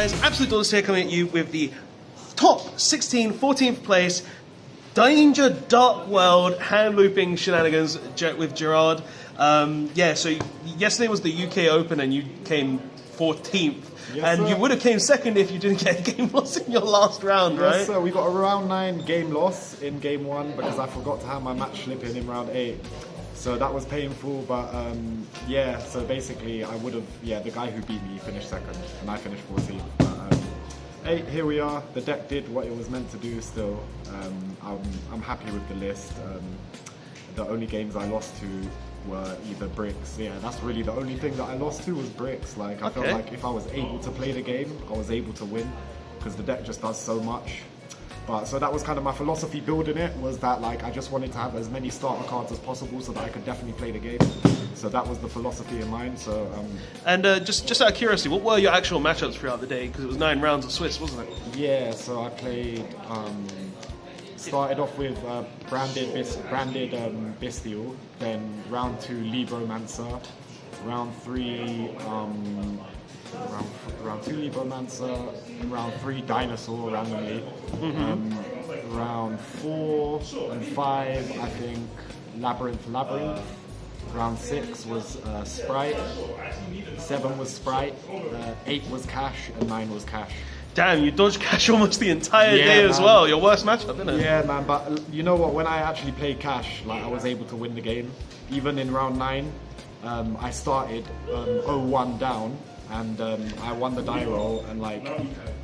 guys, Absolute Dollars here coming at you with the top 16, 14th place Danger Dark World hand looping shenanigans with Gerard. So yesterday was the UK Open and you came 14th. Yes, and sir. you would have came second if you didn't get a game loss in your last round, right? Yes, sir. We got a round 9 game loss in game 1 because I forgot to have my match slip in round 8. So that was painful, but so basically I would have, the guy who beat me finished second and I finished 14th. But, hey, here we are. The deck did what it was meant to do still. I'm happy with the list. The only games I lost to were either bricks. Yeah, that's really the only thing that I lost to was bricks. Like, I felt like if I was able to play the game, I was able to win because the deck just does so much. But so that was kind of my philosophy building it, was that like I just wanted to have as many starter cards as possible so that I could definitely play the game. So that was the philosophy in mind. So just out of curiosity, what were your actual matchups throughout the day? Because it was 9 rounds of Swiss, wasn't it? yeah, so I played. Started off with branded Bestial, then round 2 Libromancer, round 3 round 2 Libromancer, round 3 Dinosaur randomly, round 4 and 5 I think Labyrinth, round 6 was Sprite, 7 was Sprite, 8 was Cash and 9 was Cash. Damn, you dodged Cash almost the entire day as well. Your worst matchup, isn't it? Yeah, man, but you know what? When I actually played Cash, like I was able to win the game. Even in round 9, I started 0-1 down, and I won the die roll, and like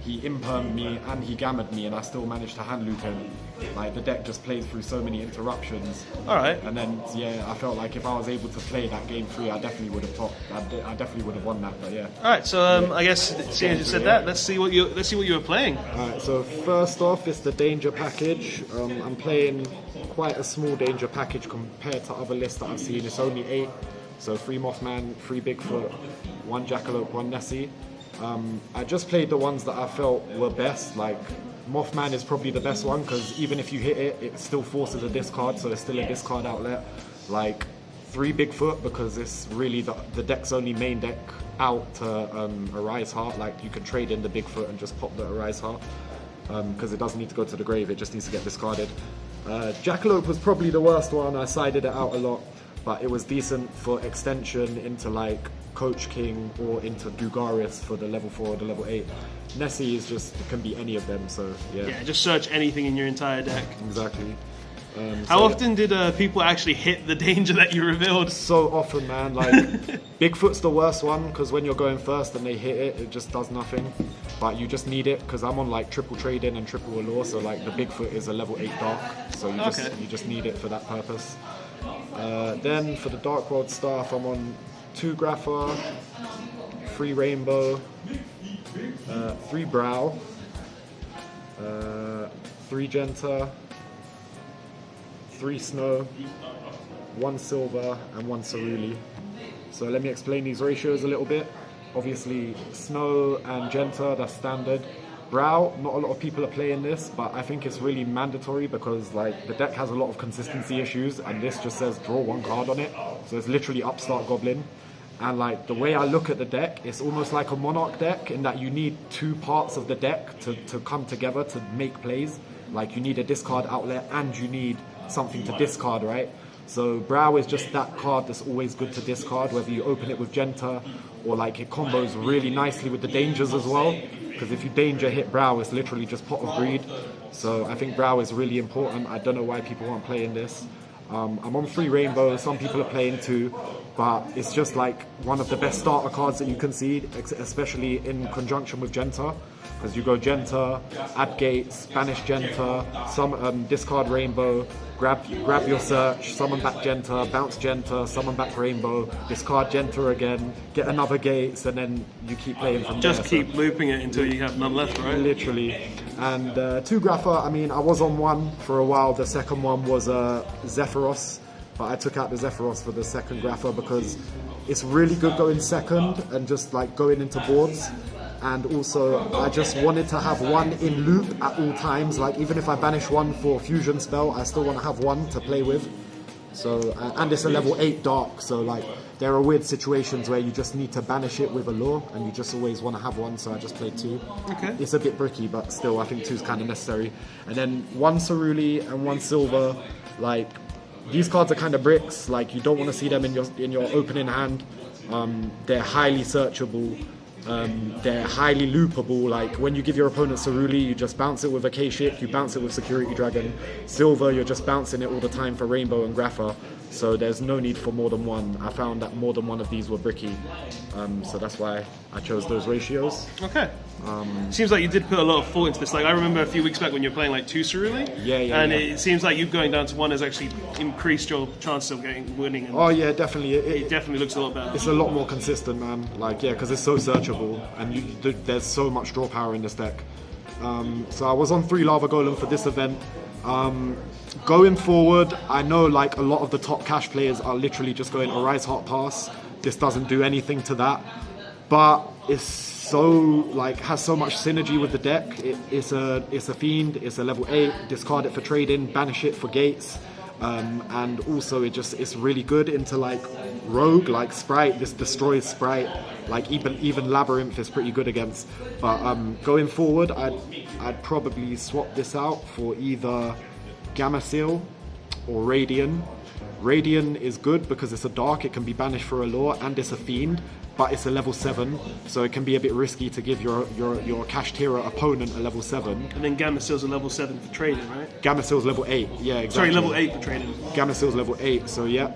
he impermed me and he gammed me, and I still managed to hand loop him. Like the deck just played through so many interruptions. All right. And then I felt like if I was able to play that game 3, I definitely would have topped. I definitely would have won that. But yeah. All right. So I guess seeing as you said that, let's see what you were playing. All right. So first off, it's the Danger package. I'm playing quite a small Danger package compared to other lists that I've seen. It's only 8. So 3 Mothman, 3 Bigfoot, 1 Jackalope, 1 Nessie. I just played the ones that I felt were best. Like Mothman is probably the best one because even if you hit it, it still forces a discard, so it's still a discard outlet. Like 3 Bigfoot because it's really the deck's only main deck out to Arise Heart. Like you can trade in the Bigfoot and just pop the Arise Heart because it doesn't need to go to the grave, it just needs to get discarded. Jackalope was probably the worst one. I sided it out a lot, but it was decent for extension into like Coach King or into Dugaris for the level 4 or the level 8. Nessie is just, it can be any of them, so yeah. Yeah, just search anything in your entire deck. Exactly. How often did people actually hit the danger that you revealed? So often, man. Like Bigfoot's the worst one because when you're going first and they hit it, it just does nothing. But you just need it because I'm on like triple trading and triple allure, so like the Bigfoot is a level 8 dark, so you just need it for that purpose. Then for the Dark World stuff, I'm on 2 Grapha, 3 Rainbow, 3 Brow, 3 Genta, 3 Snow, 1 Silver, and 1 Ceruli. So let me explain these ratios a little bit. Obviously, Snow and Genta, that's standard. Brow, not a lot of people are playing this, but I think it's really mandatory because like the deck has a lot of consistency issues, and this just says draw 1 card on it. So it's literally Upstart Goblin. And like the way I look at the deck, it's almost like a Monarch deck in that you need 2 parts of the deck to come together to make plays. Like you need a discard outlet and you need something to discard, right? So Brow is just that card that's always good to discard, whether you open it with Genta or like it combos really nicely with the dangers as well. Because if you danger hit Brow, it's literally just Pot of Greed. So I think Brow is really important. I don't know why people aren't playing this. I'm on 3 Rainbow, some people are playing 2, but it's just like one of the best starter cards that you can see, especially in conjunction with Genta. Because you go Genta, add gates, banish Genta, some discard Rainbow, grab your search, summon back Genta, bounce Genta, summon back Rainbow, discard Genta again, get another gates, and then you keep playing from there. Just keep looping it until you have none left, right? Literally. And 2 Grapha, I mean, I was on 1 for a while. The second one was Zephyros, but I took out the Zephyros for the second Grapha because it's really good going second and just like going into boards. And also, I just wanted to have 1 in loop at all times. Like even if I banish 1 for fusion spell, I still want to have 1 to play with. So and it's a level 8 dark, so like there are weird situations where you just need to banish it with a lure, and you just always want to have one. So I just played 2. Okay. It's a bit bricky, but still I think 2 is kind of necessary. And then 1 Cerulli and 1 Silver. Like these cards are kind of bricks. Like you don't want to see them in your opening hand. They're highly searchable. They're highly loopable. Like when you give your opponent Cerulli, you just bounce it with a K-ship, you bounce it with Security Dragon. Silver, you're just bouncing it all the time for Rainbow and Grapha. So there's no need for more than one. I found that more than one of these were bricky. So that's why I chose those ratios. Okay. Seems like you did put a lot of thought into this. Like I remember a few weeks back when you were playing like 2 Cerulli. And it seems like you going down to 1 has actually increased your chance of winning. And oh yeah, definitely. It definitely looks a lot better. It's a lot more consistent, man. Like yeah, because it's so searchable and there's so much draw power in this deck. So I was on 3 Lava Golem for this event. Going forward, I know like a lot of the top cash players are literally just going Arise Heart Pass. This doesn't do anything to that, but it's so like has so much synergy with the deck. It's a fiend. It's a level 8. Discard it for trading. Banish it for gates. And also it's really good into like rogue, like Sprite. This destroys Sprite. Like even Labyrinth is pretty good against. But going forward, I'd probably swap this out for either Gamma Seal or Radian. Radian is good because it's a dark, it can be banished for a lore, and it's a fiend, but it's a level 7, so it can be a bit risky to give your Cash Tier opponent a level 7. And then Gamma Seal's a level 7 for trading, right? Gamma Seal's level 8, yeah, exactly. Sorry, level 8 for trading. Gamma Seal's level 8, so yeah.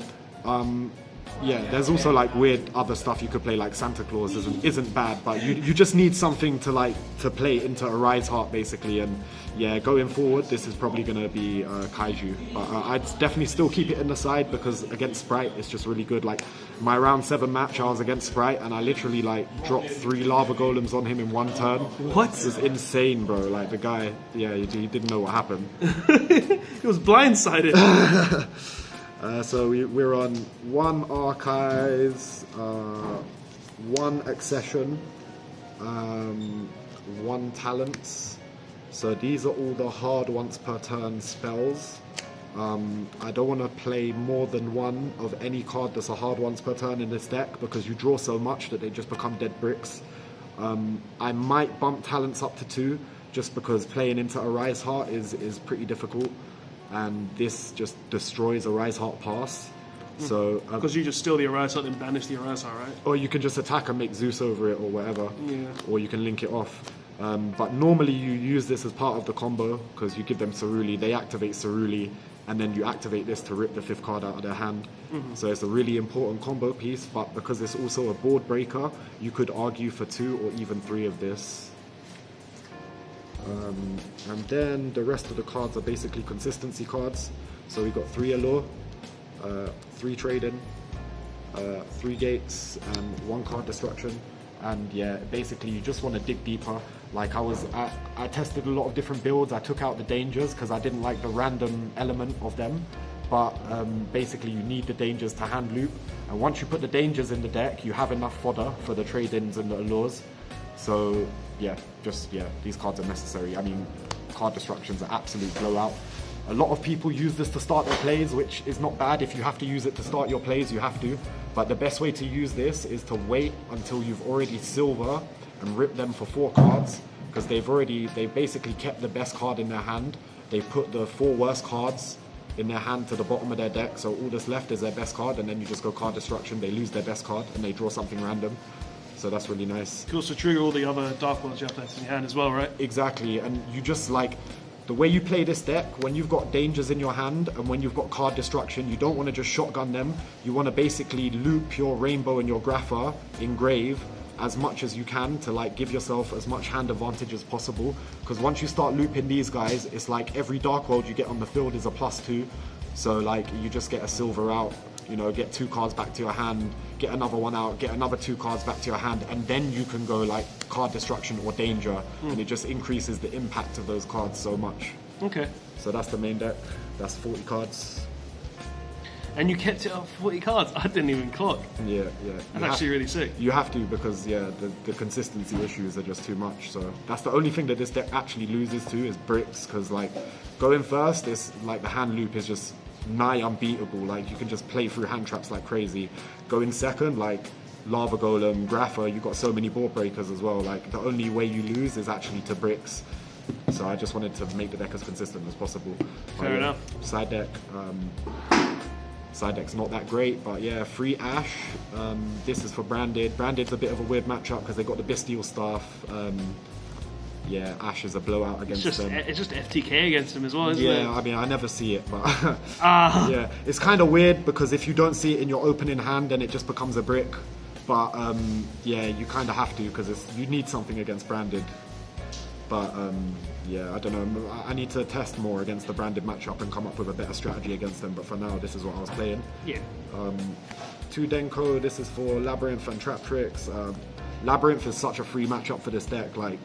Yeah, there's also like weird other stuff you could play, like Santa Claus isn't bad, but you just need something to play into Arise Heart basically. And yeah, going forward, this is probably gonna be Kaiju, but I'd definitely still keep it in the side because against Sprite, it's just really good. Like my round 7 match, I was against Sprite and I literally like dropped 3 Lava Golems on him in 1 turn. What? It was insane, bro. Like the guy, yeah, he didn't know what happened. He was blindsided. So we're on 1 Archives, 1 Accession, 1 Talents. So these are all the hard once per turn spells. I don't want to play more than 1 of any card that's a hard once per turn in this deck because you draw so much that they just become dead bricks. I might bump Talents up to 2 just because playing into Arise Heart is pretty difficult. And this just destroys Arise Heart Pass. So because you just steal the Arise Heart and banish the Arise Heart, right? Or you can just attack and make Zeus over it or whatever. Yeah. Or you can link it off. But normally you use this as part of the combo because you give them Cerulli, they activate Cerulli, and then you activate this to rip the 5th card out of their hand. So it's a really important combo piece, but because it's also a board breaker, you could argue for 2 or even 3 of this. And then the rest of the cards are basically consistency cards. So we got 3 Allure, 3 Trading, 3 Gates, and 1 Card Destruction. And yeah, basically you just want to dig deeper. Like I tested a lot of different builds. I took out the dangers because I didn't like the random element of them. But basically you need the dangers to hand loop. And once you put the dangers in the deck, you have enough fodder for the trade-ins and the allures. So yeah, these cards are necessary. I mean, Card Destruction's an absolute blowout. A lot of people use this to start their plays, which is not bad. If you have to use it to start your plays, you have to. But the best way to use this is to wait until you've already silver and rip them for 4 cards, because they basically kept the best card in their hand. They put the 4 worst cards in their hand to the bottom of their deck, so all that's left is their best card, and then you just go Card Destruction, they lose their best card, and they draw something random. So that's really nice. You can also trigger all the other Dark Worlds you have left in your hand as well, right? Exactly, and you just like, the way you play this deck, when you've got dangers in your hand and when you've got Card Destruction, you don't want to just shotgun them. You want to basically loop your Rainbow and your Grapha in Grave as much as you can to like give yourself as much hand advantage as possible. Because once you start looping these guys, it's like every Dark World you get on the field is a +2. So like you just get a silver out, you know, get 2 cards back to your hand, get another 1 out, get another 2 cards back to your hand, and then you can go like Card Destruction or Danger, and it just increases the impact of those cards so much. Okay. So that's the main deck. That's 40 cards. And you kept it up 40 cards? I didn't even clock. Yeah. That's actually really sick. You have to, because yeah, the consistency issues are just too much. So that's the only thing that this deck actually loses to is bricks, because like going first, is like the hand loop is just nigh unbeatable. Like, you can just play through hand traps like crazy. Going second, like Lava Golem, Grapha, you got so many board breakers as well. Like, the only way you lose is actually to bricks. So I just wanted to make the deck as consistent as possible. Fair enough. Side deck. Side deck's not that great, but yeah, free Ash. This is for Branded. Branded's a bit of a weird matchup because they got the Bestial Staff. Yeah, Ash is a blowout against them. It's just FTK against them as well, isn't it? Yeah, I mean, I never see it, but yeah, it's kind of weird because if you don't see it in your opening hand, then it just becomes a brick. But yeah, you kind of have to because you need something against Branded. But yeah, I don't know. I need to test more against the Branded matchup and come up with a better strategy against them. But for now, this is what I was playing. Yeah. 2 Denko. This is for Labyrinth and Trap Tricks. Labyrinth is such a free matchup for this deck. Like,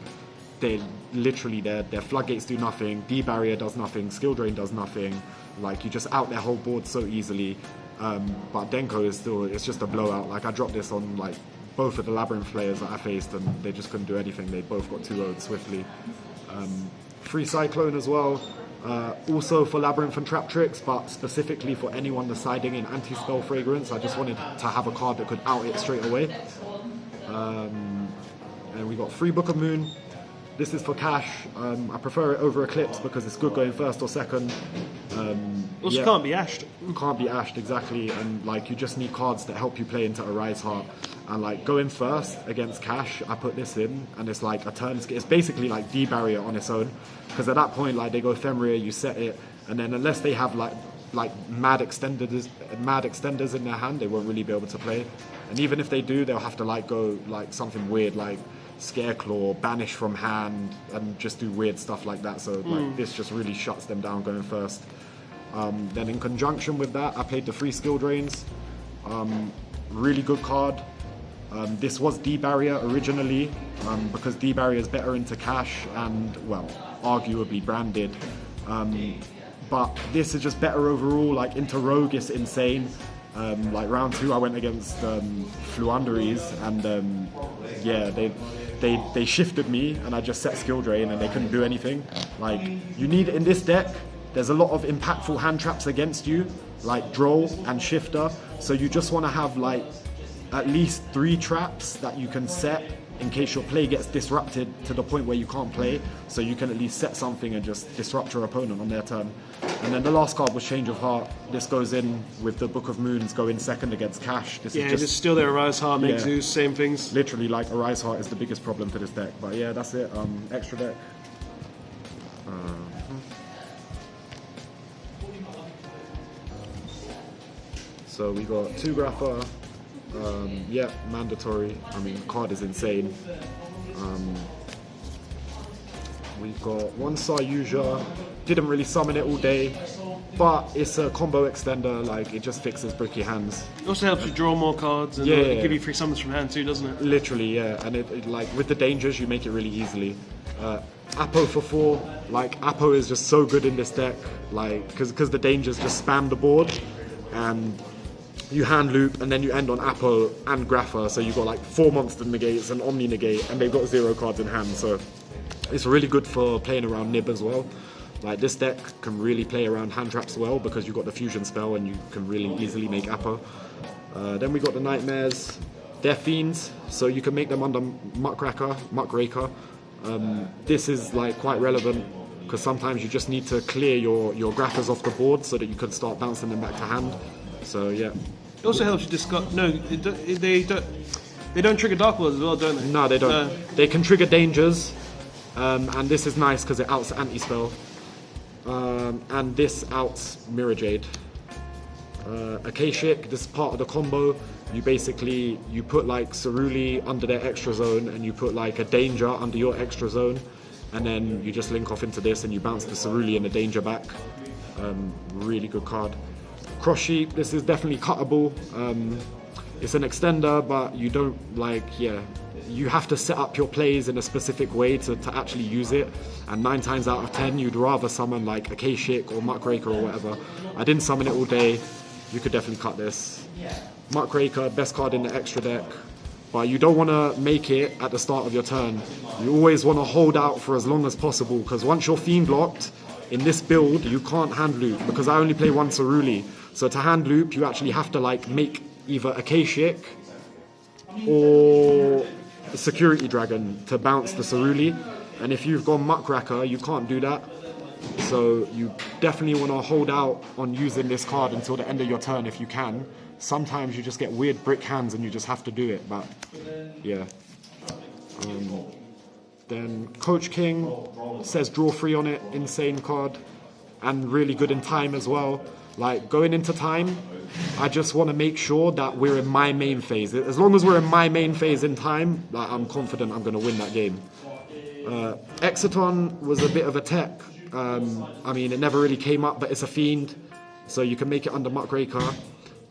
they literally their floodgates do nothing. D barrier does nothing. Skill drain does nothing. Like, you just out their whole board so easily. But Denko is still, it's just a blowout. Like, I dropped this on like both of the Labyrinth players that I faced, and they just couldn't do anything. They both got 2-0'd swiftly. Free Cyclone as well. Also for Labyrinth and Trap Tricks, but specifically for anyone deciding in Anti-Spell Fragrance. I just wanted to have a card that could out it straight away. And we got Free Book of Moon. This is for cash. I prefer it over Eclipse because it's good going first or second. Also, yeah, can't be ashed. can't be ashed, exactly. And like, you just need cards that help you play into Arise Heart. And like, going first against cash, I put this in, and it's like a turn. It's basically like D barrier on its own, because at that point, like, they go Ephemeria, you set it, and then unless they have like mad extenders in their hand, they won't really be able to play. And even if they do, they'll have to like go like something weird like Scareclaw, banish from hand, and just do weird stuff like that. So like, this just really shuts them down going first. Then in conjunction with that, I played the free skill drains. Really good card. This was D barrier originally, because D barrier is better into cash and, well, arguably Branded. But this is just better overall. Like, into Rogue is insane. Like, round 2 I went against Fluanderies, and yeah, they shifted me, and I just set skill drain and they couldn't do anything. Like, you need in this deck, there's a lot of impactful hand traps against you, like Droll and Shifter, so you just want to have like at least 3 traps that you can set in case your play gets disrupted to the point where you can't play, so you can at least set something and just disrupt your opponent on their turn. And then the last card was Change of Heart. This goes in with the Book of Moons going second against cash. This Yeah, is it's just still there. Arise Heart, make Yeah. Zeus, same things. literally like Arise Heart is the biggest problem for this deck. But yeah, that's it. Extra deck. So we got 2 Grapha. Yeah, mandatory. I mean, card is insane. We've got 1 Yugioh. Didn't really summon it all day, but it's a combo extender. Like, it just fixes bricky hands. It also helps you draw more cards and Yeah. give you free summons from hand too, doesn't it? Literally, yeah. And it like, with the dangers, you make it really easily. Apo for 4. Like, Apo is just so good in this deck. Like, because the dangers just spam the board, and you hand loop, and then you end on Apo and Grapha, so you've got like 4 monster negates and Omni negate, and they've got 0 cards in hand, so it's really good for playing around Nib as well. Like, this deck can really play around hand traps well because you've got the fusion spell and you can really easily make Apo. Then we got the Nightmares. They're fiends, so you can make them under Muckraker. This is like quite relevant because sometimes you just need to clear your Graphas off the board so that you can start bouncing them back to hand. So yeah. It also helps you discard. No, they don't trigger Dark Worlds as well, don't they? No, they don't. They can trigger dangers, and this is nice because it outs anti-spell. And this outs Mirror Jade. Akashic, this is part of the combo. You put like Ceruli under their extra zone, and you put like a danger under your extra zone, and then you just link off into this and you bounce the Ceruli and the danger back. Really good card. Cross Sheep, this is definitely cuttable. It's an extender, but you don't you have to set up your plays in a specific way to actually use it, and 9 times out of 10 you'd rather summon like Akashic or Muckraker or whatever. I didn't summon it all day. You could definitely cut this. Muckraker, best card in the extra deck, but you don't want to make it at the start of your turn. You always want to hold out for as long as possible, because once you're fiend locked, in this build, you can't hand loop because I only play one Ceruli. So to hand loop, you actually have to like make either a K-Shik or a Security Dragon to bounce the Ceruli. And if you've gone Muckracker, you can't do that. So you definitely want to hold out on using this card until the end of your turn if you can. Sometimes you just get weird brick hands and you just have to do it, but yeah. Then Coach King says draw 3 on it, insane card, and really good in time as well. Like going into time, I just want to make sure that we're in my main phase. As long as we're in my main phase in time, like, I'm confident I'm going to win that game. Exciton was a bit of a tech. I mean, it never really came up, but it's a fiend, so you can make it under Muckraker,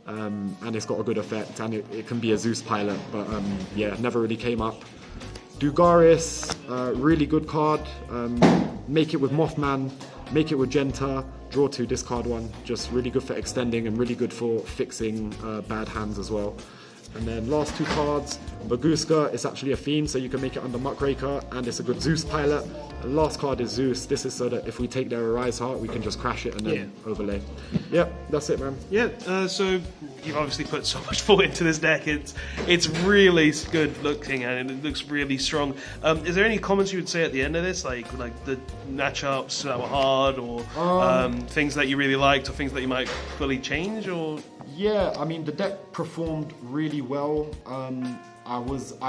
and it's got a good effect, and it can be a Zeus pilot, but yeah, never really came up. Dugaris, really good card. Make it with Mothman, make it with Genta, draw 2, discard 1. Just really good for extending and really good for fixing bad hands as well. And then last 2 cards, Baguska, it's actually a fiend, so you can make it under Muckraker, and it's a good Zeus pilot. And last card is Zeus. This is so that if we take their Arise Heart, we can just crash it and then overlay. Yep, that's it, man. Yeah, so you've obviously put so much thought into this deck. It's really good looking and it looks really strong. Is there any comments you would say at the end of this, like the matchups that were hard, or things that you really liked, or things that you might fully change, or? Yeah, I mean the deck performed really well. I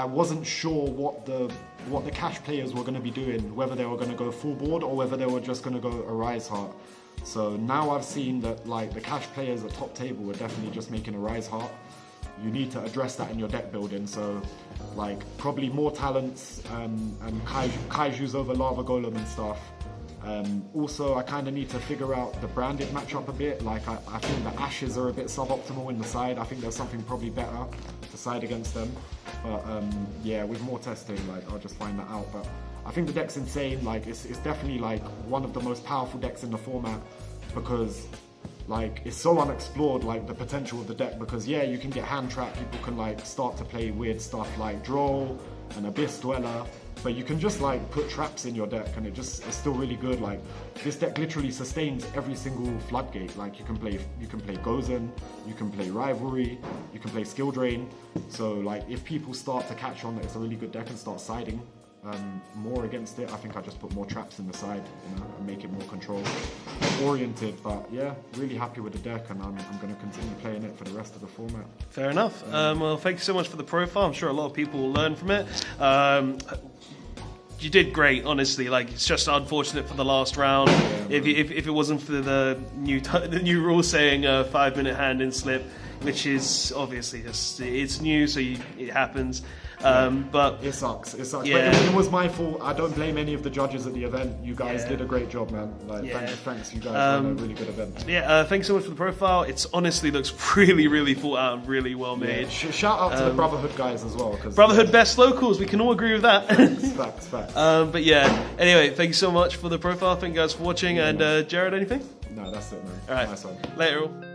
wasn't sure what the cash players were going to be doing, whether they were going to go full board or whether they were just going to go Arise Heart. So now I've seen that like the cash players at top table were definitely just making Arise Heart. You need to address that in your deck building. So like probably more talents and Kaijus over Lava Golem and stuff. Also, I kind of need to figure out the branded matchup a bit. Like, I think the Ashes are a bit suboptimal in the side. I think there's something probably better to side against them. But yeah, with more testing, like, I'll just find that out. But I think the deck's insane. Like, it's definitely like one of the most powerful decks in the format because like it's so unexplored, like the potential of the deck. Because yeah, you can get hand trap. People can like start to play weird stuff like Droll and Abyss Dweller. But you can just like put traps in your deck and it's still really good. Like this deck literally sustains every single floodgate. Like you can play Gozen, you can play Rivalry, you can play Skill Drain. So like if people start to catch on that it's a really good deck and start siding more against it, I think I just put more traps in the side, you know, and make it more control oriented. But yeah, really happy with the deck, and I'm going to continue playing it for the rest of the format. Fair enough. Well, thank you so much for the profile. I'm sure a lot of people will learn from it. You did great, honestly. Like it's just unfortunate for the last round. Yeah, if it wasn't for the new rule saying 5-minute hand in slip, which is obviously just it's new, so it happens. But it sucks. Yeah. But it was my fault. I don't blame any of the judges at the event. You guys did a great job, man. Like thanks. You guys had a really good event. Yeah, thanks so much for the profile. It's honestly looks really, really thought out and really well made. Yeah. Shout out to the Brotherhood guys as well. Brotherhood best locals. We can all agree with that. Facts. But yeah. Anyway, thank you so much for the profile. Thank you guys for watching. And Jared, anything? No, that's it, man. All right. Nice one. Later all.